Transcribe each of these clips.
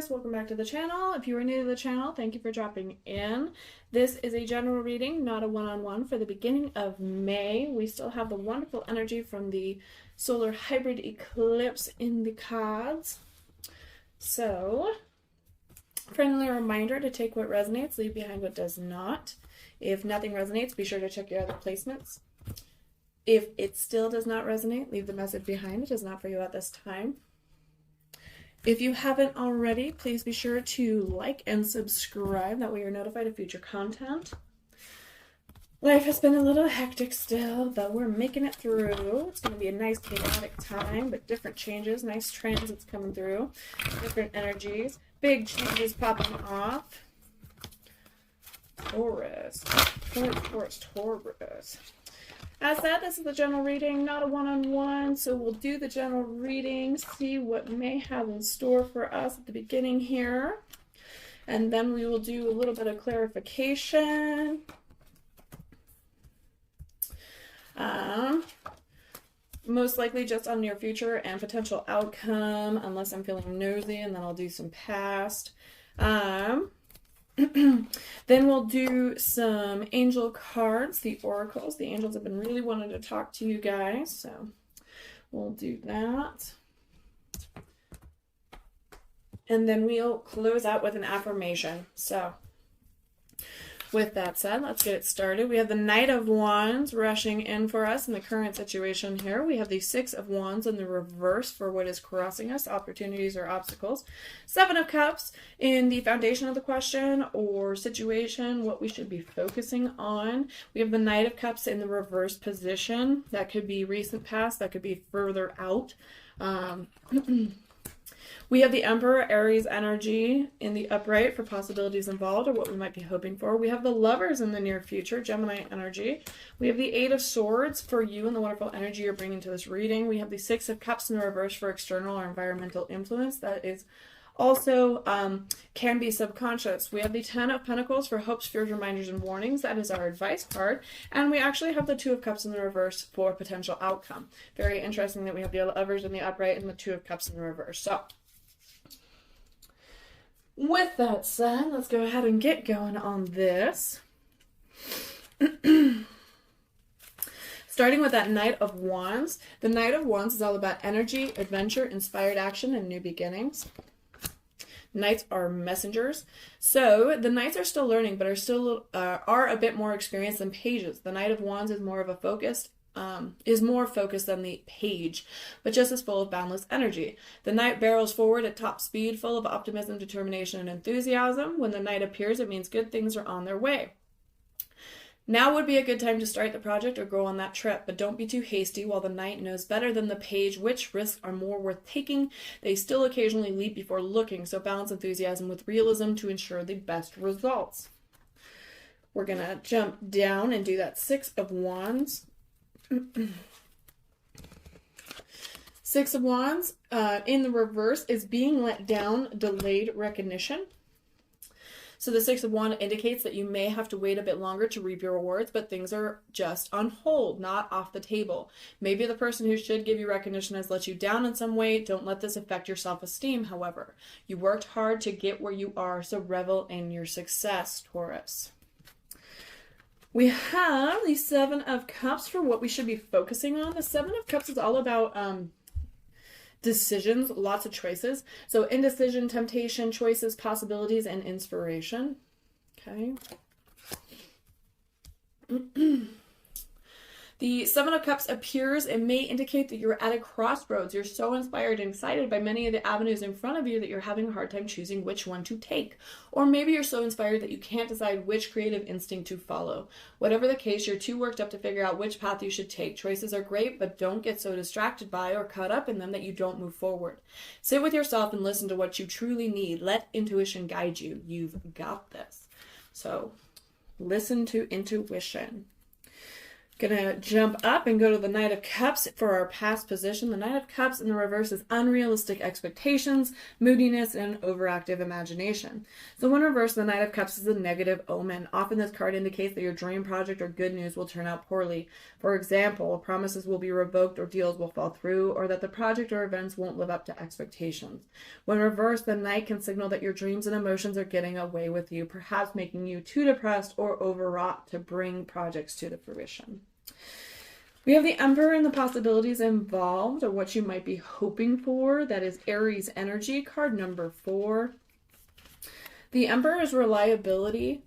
Taurus, welcome back to the channel. If you are new to the channel, thank you for dropping in. This is a general reading, not a one-on-one, for the beginning of May. We still have the wonderful energy from the solar hybrid eclipse in the cards. So, friendly reminder to take what resonates, leave behind what does not. If nothing resonates, be sure to check your other placements. If it still does not resonate, leave the message behind. It is not for you at this time. If you haven't already, please be sure to like and subscribe. That way you're notified of future content. Life has been a little hectic still, but we're making it through. It's going to be a nice chaotic time, but different changes, nice transits coming through, different energies, big changes popping off. Taurus. As said, this is the general reading, not a one-on-one, so we'll do the general reading, see what may have in store for us at the beginning here, and then we will do a little bit of clarification. Most likely just on near future and potential outcome, unless I'm feeling nosy, and then I'll do some past. Then we'll do some angel cards, the oracles. The angels have been really wanting to talk to you guys, so we'll do that. And then we'll close out with an affirmation. So with that said, let's get it started. We have the Knight of Wands rushing in for us in the current situation here. We have the Six of Wands in the reverse for what is crossing us, opportunities or obstacles. Seven of Cups in the foundation of the question or situation, what we should be focusing on. We have the Knight of Cups in the reverse position. That could be recent past, that could be further out. We have the Emperor, Aries energy in the upright for possibilities involved or what we might be hoping for. We have the Lovers in the near future, Gemini energy. We have the Eight of Swords for you and the wonderful energy you're bringing to this reading. We have the Six of Cups in the reverse for external or environmental influence. That is also can be subconscious. We have the Ten of Pentacles for hopes, fears, reminders, and warnings. That is our advice card. And we actually have the Two of Cups in the reverse for potential outcome. Very interesting that we have the Lovers in the upright and the Two of Cups in the reverse. So, with that said, let's go ahead and get going on this. Starting with that Knight of Wands. The Knight of Wands is all about energy, adventure, inspired action, and new beginnings. Knights are messengers. So the Knights are still learning, but are a bit more experienced than pages. The Knight of Wands is more focused than the page, but just as full of boundless energy. The Knight barrels forward at top speed, full of optimism, determination, and enthusiasm. When the Knight appears, it means good things are on their way. Now would be a good time to start the project or go on that trip, but don't be too hasty. While the Knight knows better than the page which risks are more worth taking, they still occasionally leap before looking, so balance enthusiasm with realism to ensure the best results. We're going to jump down and do that Six of Wands. Six of Wands in the reverse is being let down, delayed recognition. So the Six of Wands indicates that you may have to wait a bit longer to reap your rewards, but things are just on hold, not off the table. Maybe the person who should give you recognition has let you down in some way. Don't let this affect your self-esteem, however. You worked hard to get where you are, so revel in your success, Taurus. We have the Seven of Cups for what we should be focusing on. The Seven of Cups is all about decisions, lots of choices. So indecision, temptation, choices, possibilities, and inspiration. Okay. The Seven of Cups appears and may indicate that you're at a crossroads. You're so inspired and excited by many of the avenues in front of you that you're having a hard time choosing which one to take. Or maybe you're so inspired that you can't decide which creative instinct to follow. Whatever the case, you're too worked up to figure out which path you should take. Choices are great, but don't get so distracted by or caught up in them that you don't move forward. Sit with yourself and listen to what you truly need. Let intuition guide you. You've got this. So, listen to intuition. Gonna jump up and go to the Knight of Cups for our past position. The Knight of Cups in the reverse is unrealistic expectations, moodiness, and an overactive imagination. So when reversed, the Knight of Cups is a negative omen. Often this card indicates that your dream project or good news will turn out poorly. For example, promises will be revoked or deals will fall through, or that the project or events won't live up to expectations. When reversed, the Knight can signal that your dreams and emotions are getting away with you, perhaps making you too depressed or overwrought to bring projects to fruition. We have the Emperor and the possibilities involved, or what you might be hoping for. That is Aries energy, card number 4. The Emperor is reliability,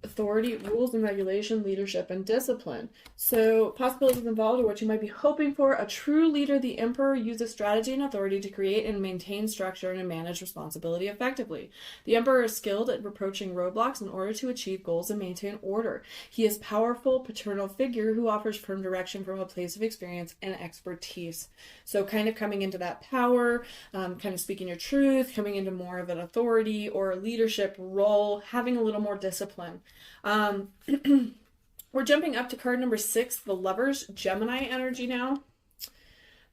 authority, rules and regulation, leadership, and discipline. So possibilities involved are what you might be hoping for. A true leader, the Emperor, uses strategy and authority to create and maintain structure and to manage responsibility effectively. The Emperor is skilled at approaching roadblocks in order to achieve goals and maintain order. He is a powerful paternal figure who offers firm direction from a place of experience and expertise. So kind of coming into that power, kind of speaking your truth, coming into more of an authority or a leadership role, having a little more discipline. We're jumping up to card number 6, the Lovers, Gemini energy now.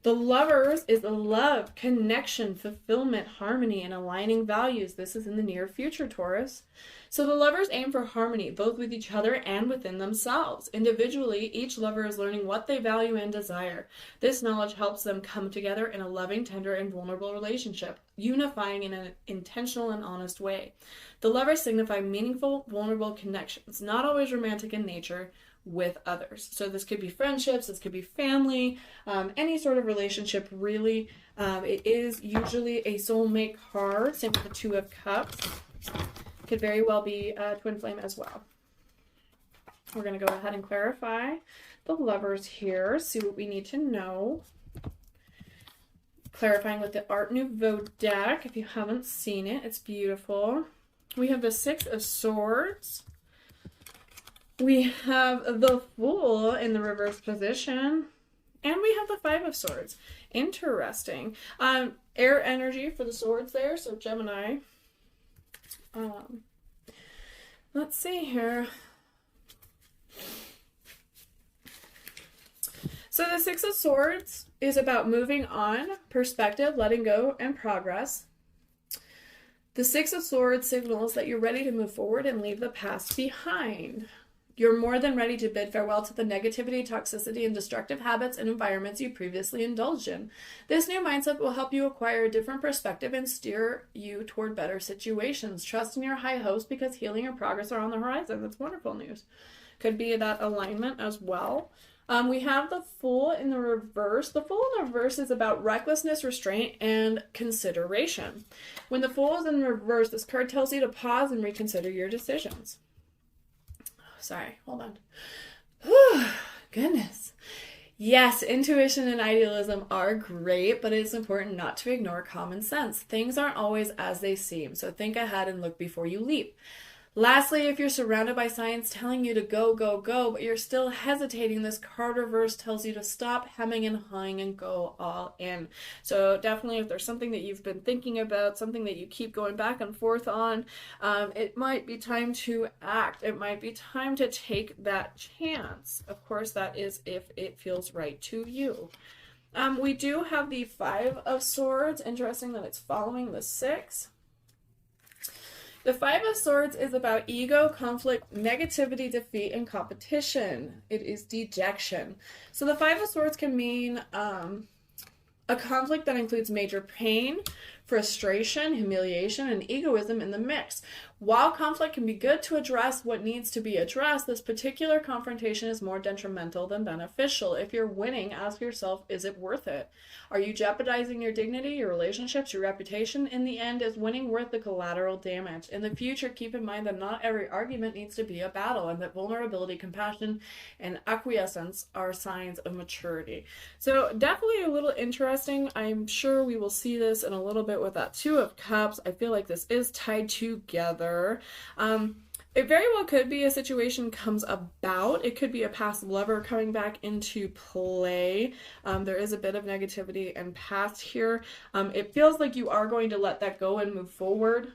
The Lovers is a love, connection, fulfillment, harmony, and aligning values. This is in the near future, Taurus. So the Lovers aim for harmony, both with each other and within themselves. Individually, each lover is learning what they value and desire. This knowledge helps them come together in a loving, tender, and vulnerable relationship, unifying in an intentional and honest way. The Lovers signify meaningful, vulnerable connections, not always romantic in nature, with others. So this could be friendships, this could be family, any sort of relationship really. It is usually a soulmate card, same with the Two of Cups. Could very well be a twin flame as well. We're going to go ahead and clarify the Lovers here, see what we need to know. Clarifying with the Art Nouveau deck. If you haven't seen it, it's beautiful. We have the Six of Swords. We have the Fool in the reverse position. And we have the Five of Swords. Interesting. Air energy for the swords there, so Gemini. Let's see here. So the Six of Swords is about moving on, perspective, letting go, and progress. The Six of Swords signals that you're ready to move forward and leave the past behind. You're more than ready to bid farewell to the negativity, toxicity, and destructive habits and environments you previously indulged in. This new mindset will help you acquire a different perspective and steer you toward better situations. Trust in your high hopes because healing and progress are on the horizon. That's wonderful news. Could be that alignment as well. We have the Fool in the reverse. The Fool in the reverse is about recklessness, restraint, and consideration. When the Fool is in reverse, this card tells you to pause and reconsider your decisions. Sorry, hold on. Whew, goodness. Yes, intuition and idealism are great, but it's important not to ignore common sense. Things aren't always as they seem, so think ahead and look before you leap. Lastly, if you're surrounded by signs telling you to go, go, go, but you're still hesitating, this card reverse tells you to stop hemming and hawing and go all in. So definitely if there's something that you've been thinking about, something that you keep going back and forth on, it might be time to act. It might be time to take that chance. Of course, that is if it feels right to you. We do have the Five of Swords. Interesting that it's following the Six. The Five of Swords is about ego, conflict, negativity, defeat, and competition. It is dejection. So the Five of Swords can mean a conflict that includes major pain, frustration, humiliation, and egoism in the mix. While conflict can be good to address what needs to be addressed, this particular confrontation is more detrimental than beneficial. If you're winning, ask yourself, is it worth it? Are you jeopardizing your dignity, your relationships, your reputation? In the end, is winning worth the collateral damage? In the future, keep in mind that not every argument needs to be a battle, and that vulnerability, compassion, and acquiescence are signs of maturity. So definitely a little interesting. I'm sure we will see this in a little bit with that Two of Cups. I feel like this is tied together. It very well could be a situation comes about. It could be a past lover coming back into play. There is a bit of negativity and past here. It feels like you are going to let that go and move forward.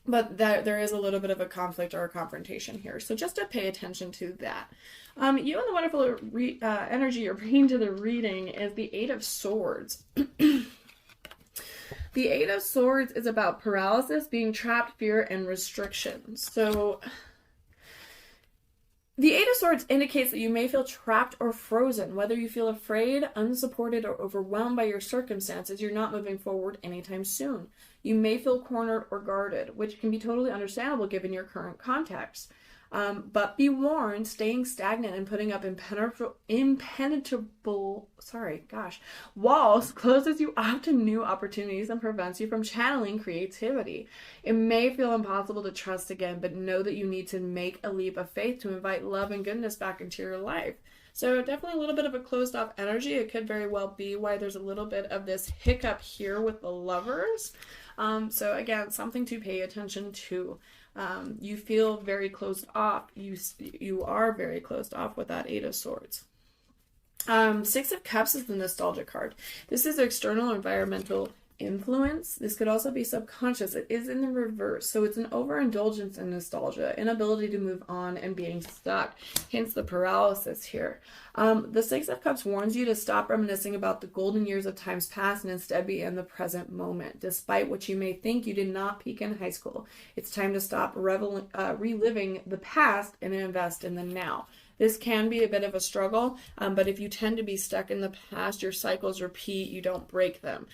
but that there is a little bit of a conflict or a confrontation here. So just to pay attention to that. You and the wonderful energy you're bringing to the reading is the Eight of Swords. The Eight of Swords is about paralysis, being trapped, fear, and restrictions. So the Eight of Swords indicates that you may feel trapped or frozen. Whether you feel afraid, unsupported, or overwhelmed by your circumstances, you're not moving forward anytime soon. You may feel cornered or guarded, which can be totally understandable given your current context. But be warned, staying stagnant and putting up impenetrable walls closes you off to new opportunities and prevents you from channeling creativity. It may feel impossible to trust again, but know that you need to make a leap of faith to invite love and goodness back into your life. So definitely a little bit of a closed off energy. It could very well be why there's a little bit of this hiccup here with the Lovers. So again, something to pay attention to. You feel very closed off. You are very closed off with that Eight of Swords. Six of Cups is the nostalgia card. This is external environmental influence. This could also be subconscious. It is in the reverse. So it's an overindulgence in nostalgia, inability to move on, and being stuck. Hence the paralysis here. The Six of Cups warns you to stop reminiscing about the golden years of times past and instead be in the present moment. Despite what you may think, you did not peak in high school. It's time to stop reliving the past and invest in the now. This can be a bit of a struggle, but if you tend to be stuck in the past, your cycles repeat, you don't break them.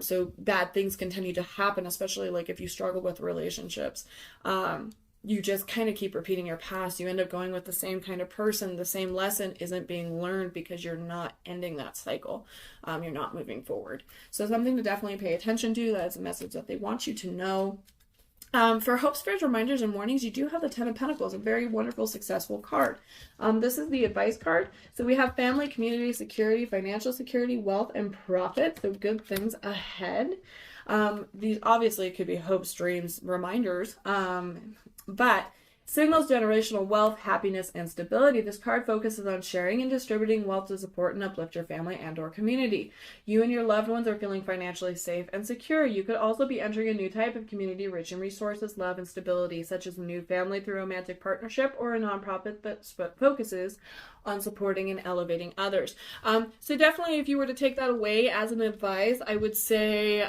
So bad things continue to happen, especially like if you struggle with relationships. You just kind of keep repeating your past. You end up going with the same kind of person. The same lesson isn't being learned because you're not ending that cycle. You're not moving forward. So something to definitely pay attention to. That is a message that they want you to know. For hopes, fears, reminders, and warnings, you do have the Ten of Pentacles, a very wonderful, successful card. This is the advice card. So we have family, community, security, financial security, wealth, and profit. So good things ahead. These obviously could be hopes, dreams, reminders, but signals generational wealth, happiness, and stability. This card focuses on sharing and distributing wealth to support and uplift your family and or community. You and your loved ones are feeling financially safe and secure. You could also be entering a new type of community rich in resources, love, and stability, such as a new family through romantic partnership or a nonprofit that focuses on supporting and elevating others. So definitely if you were to take that away as an advice, I would say,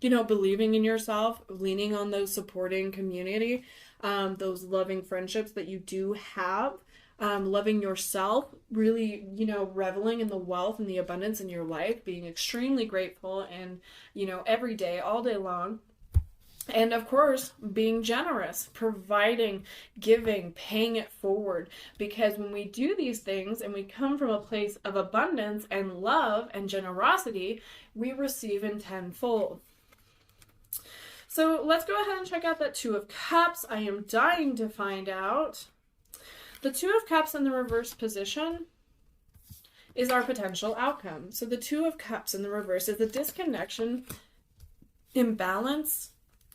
believing in yourself, leaning on those supporting community, those loving friendships that you do have, loving yourself, really, reveling in the wealth and the abundance in your life, being extremely grateful and, every day, all day long. And of course, being generous, providing, giving, paying it forward. Because when we do these things and we come from a place of abundance and love and generosity, we receive in tenfold. So let's go ahead and check out that Two of Cups. I am dying to find out. The Two of Cups in the reverse position is our potential outcome. So the Two of Cups in the reverse is the disconnection, imbalance,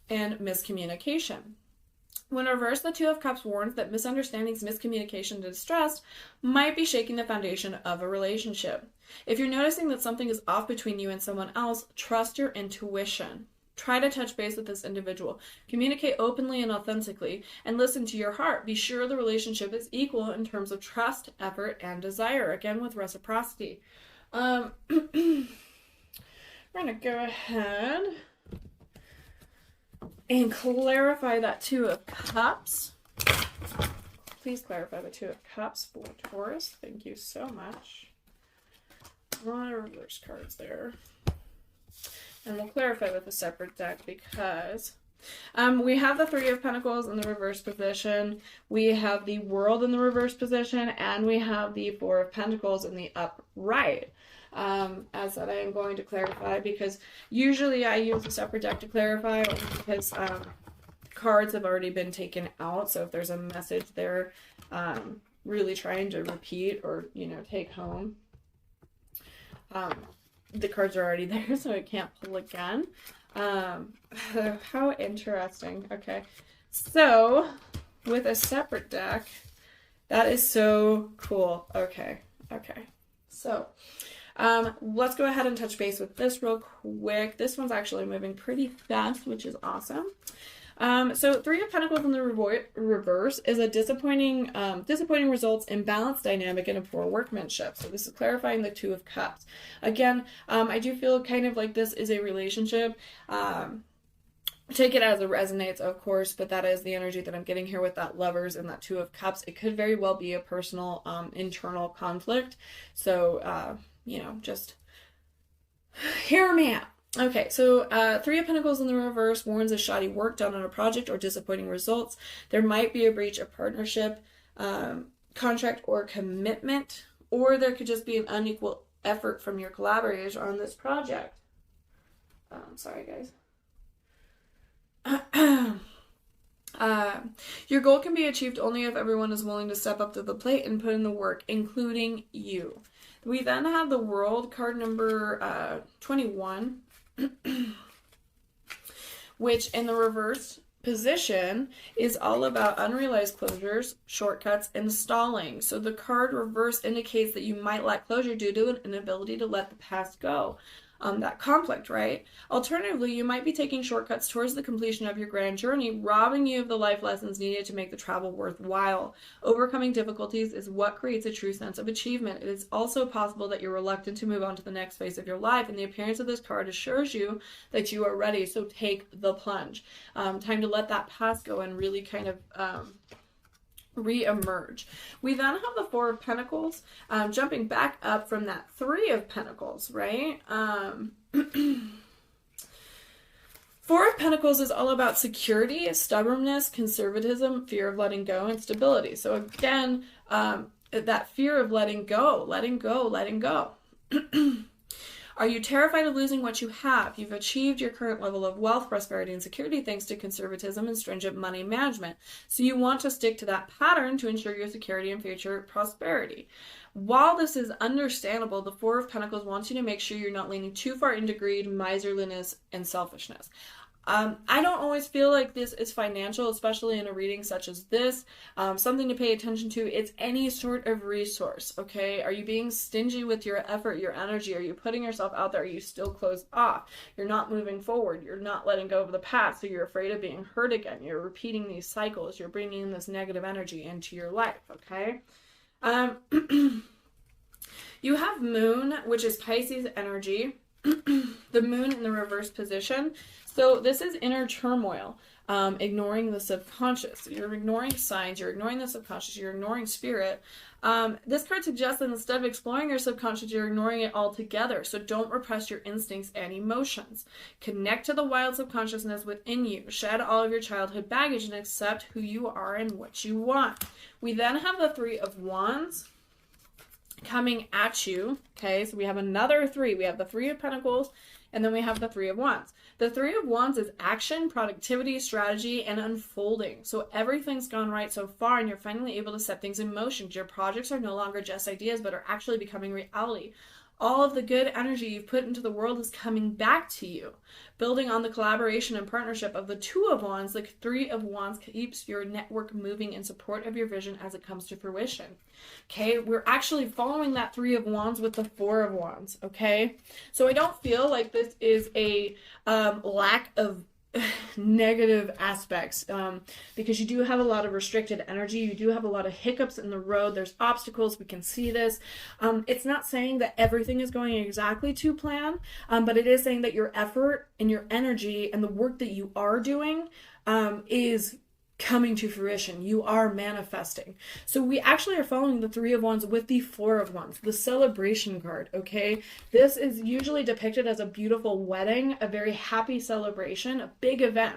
and miscommunication. When reversed, the Two of Cups warns that misunderstandings, miscommunication, and distrust might be shaking the foundation of a relationship. If you're noticing that something is off between you and someone else, trust your intuition. Try to touch base with this individual. Communicate openly and authentically, and listen to your heart. Be sure the relationship is equal in terms of trust, effort, and desire. Again, with reciprocity. We're going to go ahead and clarify that Two of Cups. Please clarify the Two of Cups for Taurus. Thank you so much. A lot of reverse cards there. And we'll clarify with a separate deck because we have the Three of Pentacles in the reverse position. We have the World in the reverse position. And we have the Four of Pentacles in the upright. As that, I am going to clarify because usually I use a separate deck to clarify because cards have already been taken out. So if there's a message there really trying to repeat or, take home, the cards are already there, so I can't pull again. How interesting. Okay. So, with a separate deck, that is so cool. Okay. So, let's go ahead and touch base with this real quick. This one's actually moving pretty fast, which is awesome. So Three of Pentacles in the reverse is a disappointing results, imbalanced dynamic, and a poor workmanship. So this is clarifying the Two of Cups. Again, I do feel kind of like this is a relationship. Take it as it resonates, of course, but that is the energy that I'm getting here with that Lovers and that Two of Cups. It could very well be a personal, internal conflict. So, just hear me out. Okay, so Three of Pentacles in the reverse warns of shoddy work done on a project or disappointing results. There might be a breach of partnership, contract, or commitment, or there could just be an unequal effort from your collaborators on this project. Sorry, guys. Your goal can be achieved only if everyone is willing to step up to the plate and put in the work, including you. We then have the World card number 21, which in the reverse position is all about unrealized closures, shortcuts, and stalling. So the card reverse indicates that you might lack closure due to an inability to let the past go. That conflict, right? Alternatively, you might be taking shortcuts towards the completion of your grand journey, robbing you of the life lessons needed to make the travel worthwhile. Overcoming difficulties is what creates a true sense of achievement. It is also possible that you're reluctant to move on to the next phase of your life, and the appearance of this card assures you that you are ready, so take the plunge. Time to let that past go and really kind of re-emerge. We then have the Four of Pentacles, jumping back up from that Three of Pentacles, right? Four of Pentacles is all about security, stubbornness, conservatism, fear of letting go, and stability. So again, that fear of letting go. Are you terrified of losing what you have? You've achieved your current level of wealth, prosperity, and security thanks to conservatism and stringent money management. So you want to stick to that pattern to ensure your security and future prosperity. While this is understandable, the Four of Pentacles wants you to make sure you're not leaning too far into greed, miserliness, and selfishness. I don't always feel like this is financial, especially in a reading such as this. Something to pay attention to. It's any sort of resource, okay? Are you being stingy with your effort, your energy? Are you putting yourself out there? Are you still closed off? You're not moving forward. You're not letting go of the past, so you're afraid of being hurt again. You're repeating these cycles. You're bringing in this negative energy into your life, okay? You have Moon, which is Pisces energy. The Moon in the reverse position. So this is inner turmoil, ignoring the subconscious. You're ignoring signs, you're ignoring the subconscious, you're ignoring spirit. This card suggests that instead of exploring your subconscious, you're ignoring it altogether. So don't repress your instincts and emotions. Connect to the wild subconsciousness within you. Shed all of your childhood baggage and accept who you are and what you want. We then have the Three of Wands coming at you. Okay, so we have another three. We have the Three of Pentacles, and then we have the Three of Wands. The Three of Wands is action, productivity, strategy, and unfolding. So everything's gone right so far, and you're finally able to set things in motion. Your projects are no longer just ideas, but are actually becoming reality. All of the good energy you've put into the world is coming back to you. Building on the collaboration and partnership of the Two of Wands, the Three of Wands keeps your network moving in support of your vision as it comes to fruition. Okay, we're actually following that Three of Wands with the Four of Wands, okay? So I don't feel like this is a lack of negative aspects, because you do have a lot of restricted energy. You do have a lot of hiccups in the road. There's obstacles. We can see this. It's not saying that everything is going exactly to plan, but it is saying that your effort and your energy and the work that you are doing is coming to fruition. You are manifesting. So we actually are following the Three of Wands with the Four of Wands, the celebration card, okay? This is usually depicted as a beautiful wedding, a very happy celebration, a big event.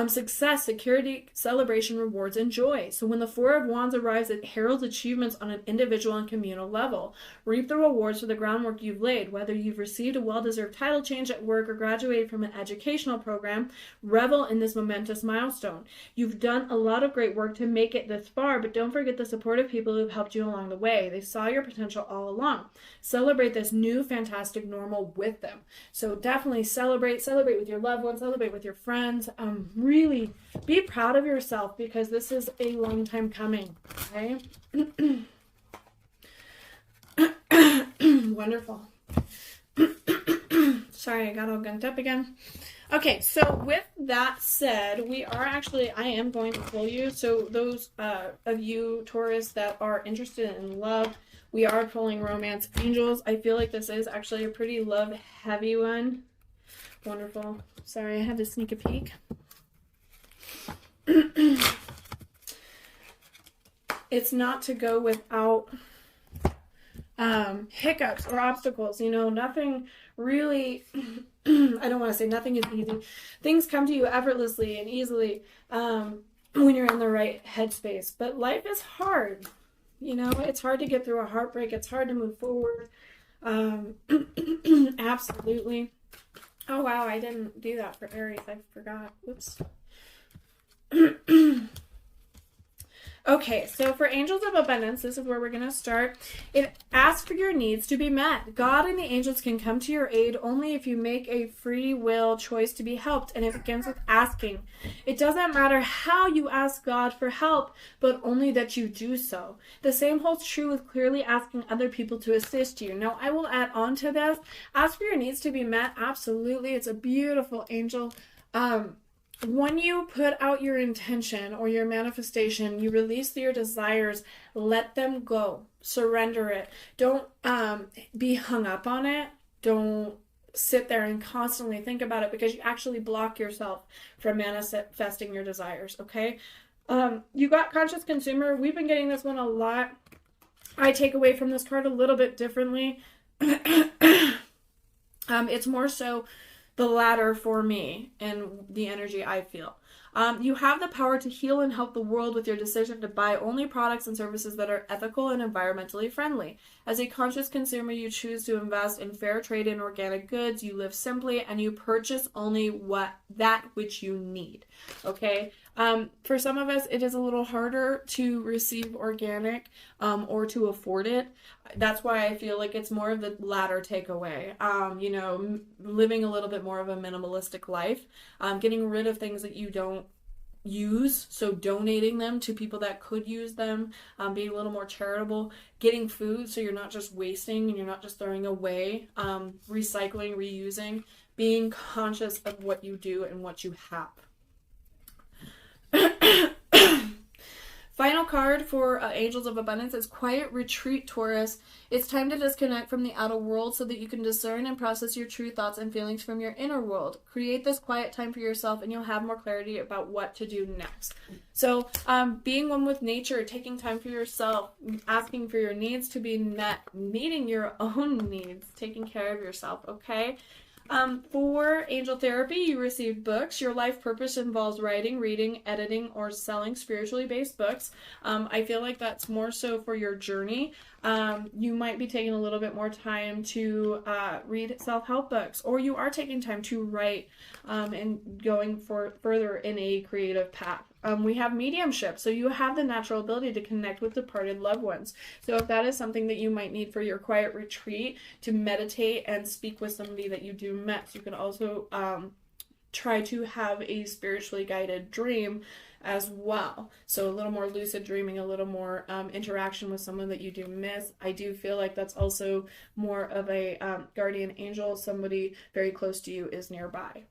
Success, security, celebration, rewards, and joy. So when the Four of Wands arrives, it heralds achievements on an individual and communal level. Reap the rewards for the groundwork you've laid. Whether you've received a well-deserved title change at work or graduated from an educational program, revel in this momentous milestone. You've done a lot of great work to make it this far, but don't forget the supportive people who've helped you along the way. They saw your potential all along. Celebrate this new fantastic normal with them. So definitely celebrate with your loved ones, celebrate with your friends. Really be proud of yourself, because this is a long time coming, okay? Wonderful. Sorry, I got all gunked up again. Okay, so with that said, I am going to pull you. So those of you, Taurus, that are interested in love, we are pulling romance angels. I feel like this is actually a pretty love heavy one. Wonderful. Sorry, I had to sneak a peek. It's not to go without hiccups or obstacles. You know, nothing really, I don't want to say nothing is easy. Things come to you effortlessly and easily when you're in the right headspace. But life is hard. You know, it's hard to get through a heartbreak. It's hard to move forward. Absolutely. Oh, wow, I didn't do that for Aries. I forgot. Whoops. Okay, so for Angels of Abundance, this is where we're going to start. It asks for your needs to be met. God and the angels can come to your aid only if you make a free will choice to be helped, and it begins with asking. It doesn't matter how you ask God for help, but only that you do so. The same holds true with clearly asking other people to assist you. Now, I will add on to this. Ask for your needs to be met. Absolutely. It's a beautiful angel. When you put out your intention or your manifestation, you release your desires, let them go, surrender it. Don't be hung up on it. Don't sit there and constantly think about it, because you actually block yourself from manifesting your desires, okay? You got conscious consumer. We've been getting this one a lot. I take away from this card a little bit differently. It's more so the latter for me and the energy I feel. You have the power to heal and help the world with your decision to buy only products and services that are ethical and environmentally friendly. As a conscious consumer, you choose to invest in fair trade and organic goods. You live simply and you purchase only that which you need. Okay? For some of us, it is a little harder to receive organic or to afford it. That's why I feel like it's more of the latter takeaway. You know, living a little bit more of a minimalistic life, getting rid of things that you don't use, so donating them to people that could use them, being a little more charitable, getting food so you're not just wasting and you're not just throwing away, recycling, reusing, being conscious of what you do and what you have. Final card for Angels of Abundance is Quiet Retreat, Taurus. It's time to disconnect from the outer world so that you can discern and process your true thoughts and feelings from your inner world. Create this quiet time for yourself and you'll have more clarity about what to do next. So being one with nature, taking time for yourself, asking for your needs to be met, meeting your own needs, taking care of yourself, okay? For angel therapy, you receive books. Your life purpose involves writing, reading, editing, or selling spiritually based books. I feel like that's more so for your journey. You might be taking a little bit more time to read self-help books, or you are taking time to write and going further in a creative path. We have mediumship, so you have the natural ability to connect with departed loved ones. So if that is something that you might need for your quiet retreat, to meditate and speak with somebody that you do met, you can also try to have a spiritually guided dream as well. So a little more lucid dreaming, a little more interaction with someone that you do miss. I do feel like that's also more of a guardian angel. Somebody very close to you is nearby.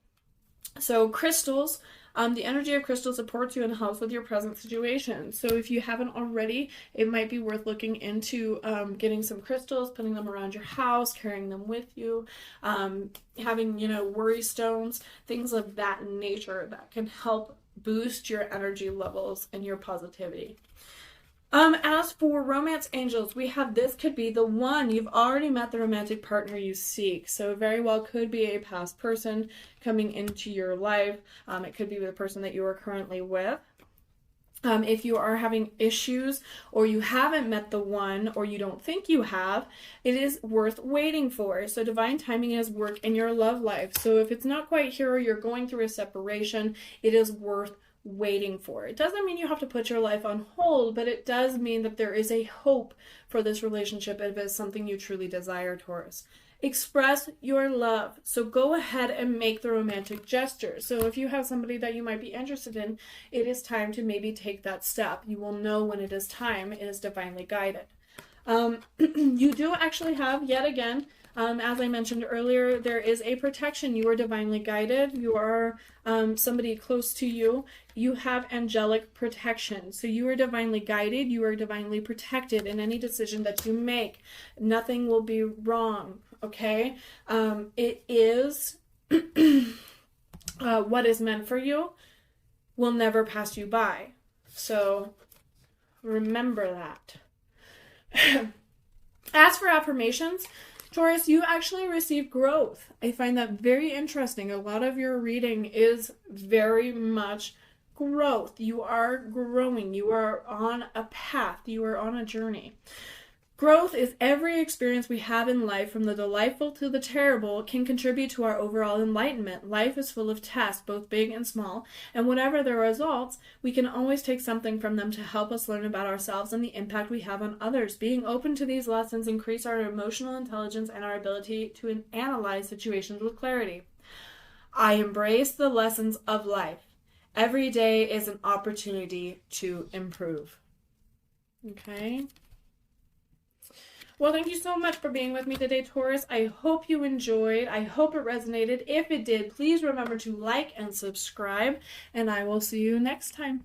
So crystals, the energy of crystals supports you and helps with your present situation. So if you haven't already, it might be worth looking into getting some crystals, putting them around your house, carrying them with you, having, worry stones, things of that nature that can help boost your energy levels and your positivity. As for romance angels, we have this could be the one. You've already met the romantic partner you seek. So very well could be a past person coming into your life. It could be the person that you are currently with. If you are having issues or you haven't met the one or you don't think you have, it is worth waiting for. So divine timing is work in your love life. So if it's not quite here or you're going through a separation, it is worth waiting for. It doesn't mean you have to put your life on hold, but it does mean that there is a hope for this relationship if it's something you truly desire, Taurus. Express your love. So go ahead and make the romantic gesture. So if you have somebody that you might be interested in, it is time to maybe take that step. You will know when it is time. It is divinely guided. You do actually have, yet again, as I mentioned earlier, there is a protection. You are divinely guided. You are somebody close to you. You have angelic protection. So you are divinely guided. You are divinely protected in any decision that you make. Nothing will be wrong, okay? It is what is meant for you will never pass you by. So remember that. As for affirmations, Taurus, you actually receive growth. I find that very interesting. A lot of your reading is very much growth. You are growing. You are on a path. You are on a journey. Growth is every experience we have in life, from the delightful to the terrible, can contribute to our overall enlightenment. Life is full of tests, both big and small, and whatever the results, we can always take something from them to help us learn about ourselves and the impact we have on others. Being open to these lessons increase our emotional intelligence and our ability to analyze situations with clarity. I embrace the lessons of life. Every day is an opportunity to improve. Okay? Well, thank you so much for being with me today, Taurus. I hope you enjoyed. I hope it resonated. If it did, please remember to like and subscribe, and I will see you next time.